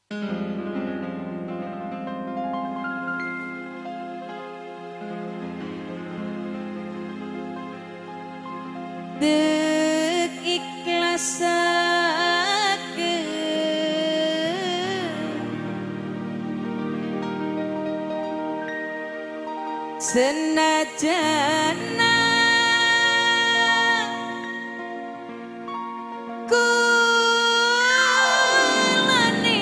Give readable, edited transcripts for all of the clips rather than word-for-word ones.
Dek ikhlasakeun senajan kulane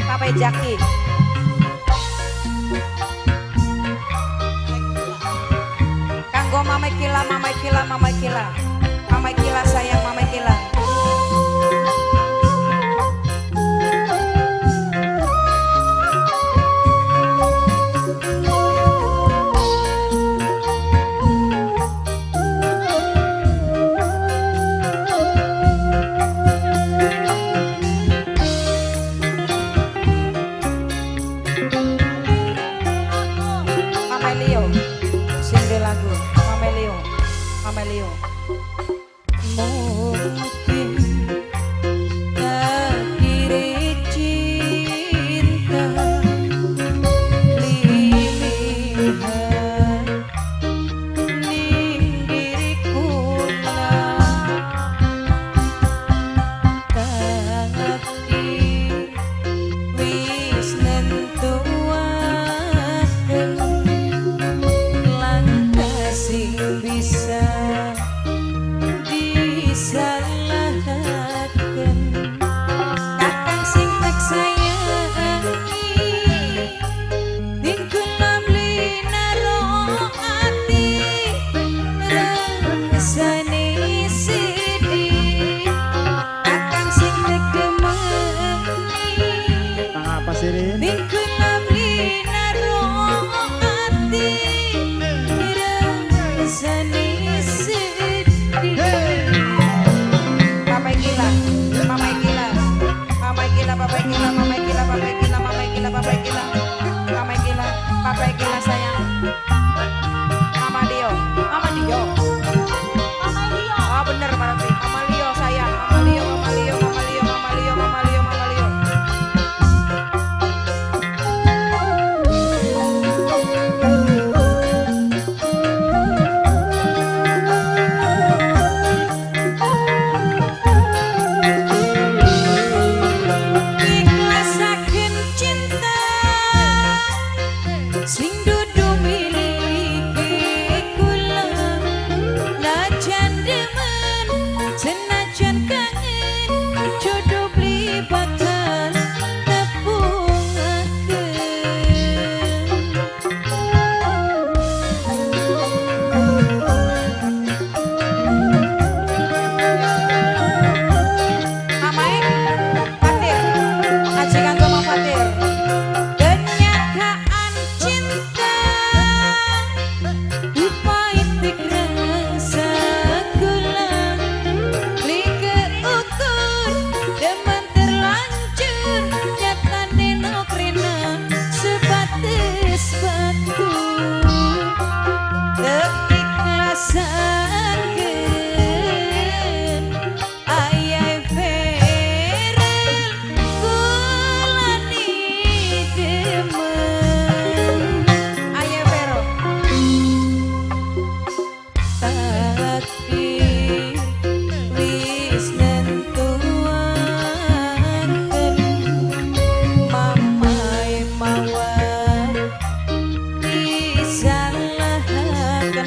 Papai Jaki. Kanggo Mamai Kila, Mamai Kila, Mamai Kila. Mamai Kila sayang Mamai Kila. Lagu Mama Leo mungkin akhirnya cinta lilihan ning diriku tapi wis nentuaken bisa disalahkan kakang sing tak sayangi dingkulam linaro ati rasane sedih kakang sing tak demengi apa sih Rin? Dingkulam linaro ati rasane sedih. Papai Gila, Mamai Gila, Mamai Gila, Papai Gila, Mamai Gila, Papai Gila, Mamai Gila, Papai Gila, Mamai Gila, Papai Gila sayang. Mama Dio, Mama Dio, Mama Dio. Oh bener berarti, Mama Leo sayang, Mama Leo, Mama Leo, Mama Leo, Mama Leo, Mama Leo, Mama Leo. Sing dudu miliki kula najan demen senajan kangen jodoh beli bakal nepungaken Mamai Fatir ajikan sama Fatir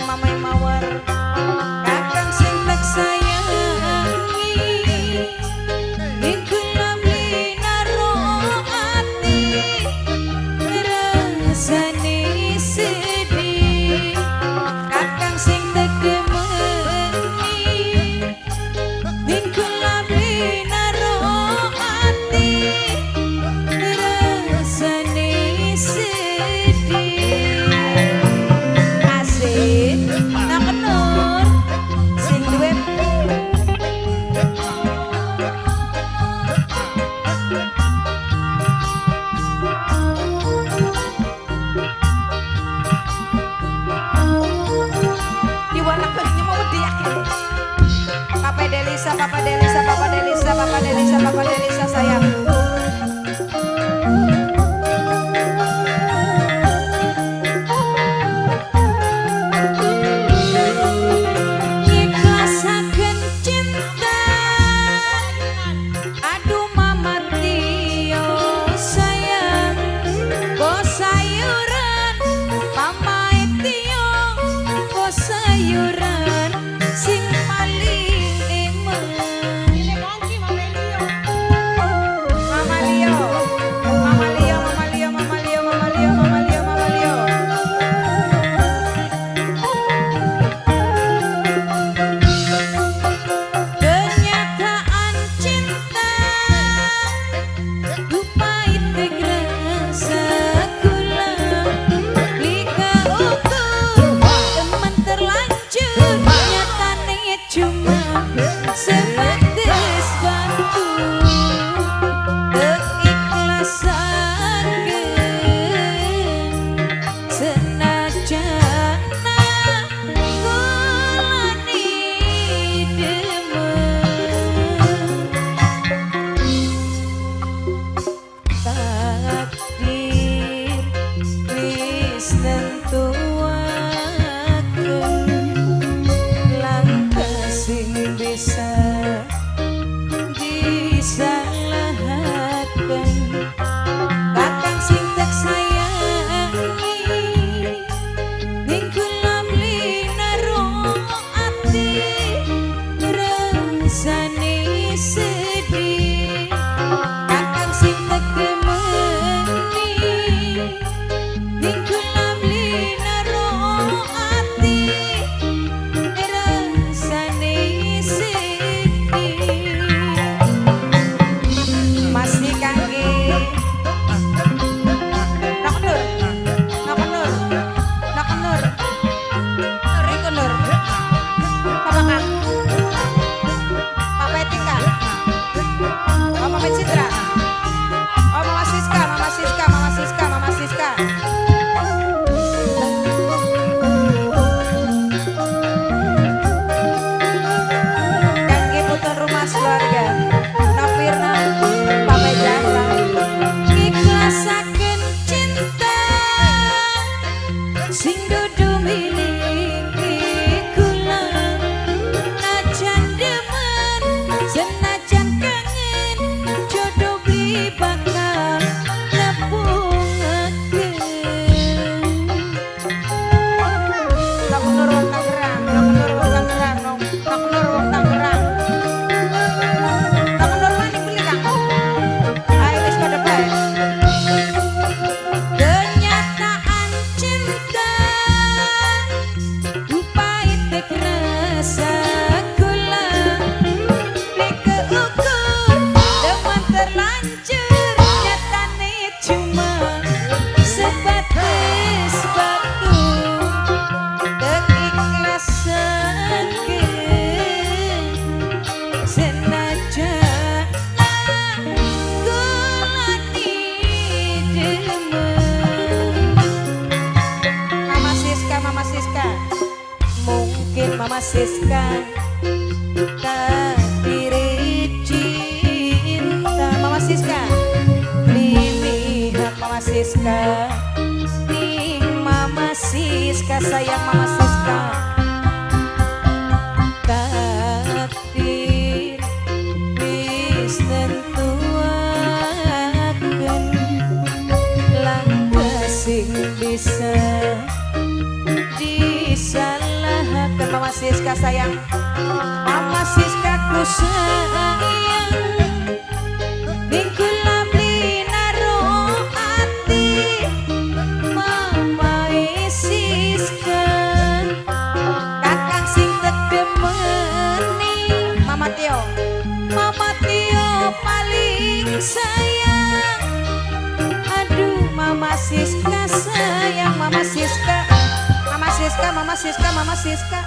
Mamai Mawar sayuran sing paling emen. Mama Leo, Mama Leo, Mama Leo, Mama Leo, Mama Leo, Mama Leo, Mama Leo. Kenyataan cinta lupa itu rasa gula lika ukur teman terlanjur nyatanya cuma sebatas batu keikhlasan senajan kulani takdir wis nentuaken langkah sing bisa disalahaken kakang sing tak sayangi ning kula mlinaro ati rasane sedih kakang sing tak gemeni ning kula mlinaro ati rasane sedih masih kangge Nok Nur Riko Nur Papa Kang Papa Etika Mama Citra Mama Siska Mama Siska Mama Siska Mama Siska kangge putra rumah keluarga Nopirna Papa Jasa ikhlasaken cinta sing dudu milik kula najan demen senajan kangen jodoh beli bakal nepungaken Nok Nur wong Tangerang Nok Nur wong Tangerang Nok Nur wong Tangerang Nok Nur maning beli Kang ayo wis pada bae kenyataan cinta lupa itu rasa gula lika ukur teman terlanjur nyatane cuma sebatas batu keikhlasan senajan kulani demen Mama Siska, Mama Siska. Mungkin Mama Siska tak diri cinta. Mama Siska, lihat Mama Siska. Nih Mama Siska, sayang Mama Siska. Takdir wis nentuaken langkah sing bisa disalahaken Mama Siska sayang Mama Siska ku sayang ning kula mlinaro ati Mama Siska kakang sing tegemeni Mama Tio paling sayang aduh Mama Siska sayang Mama Siska Mama Siska Mama Siska Mama Siska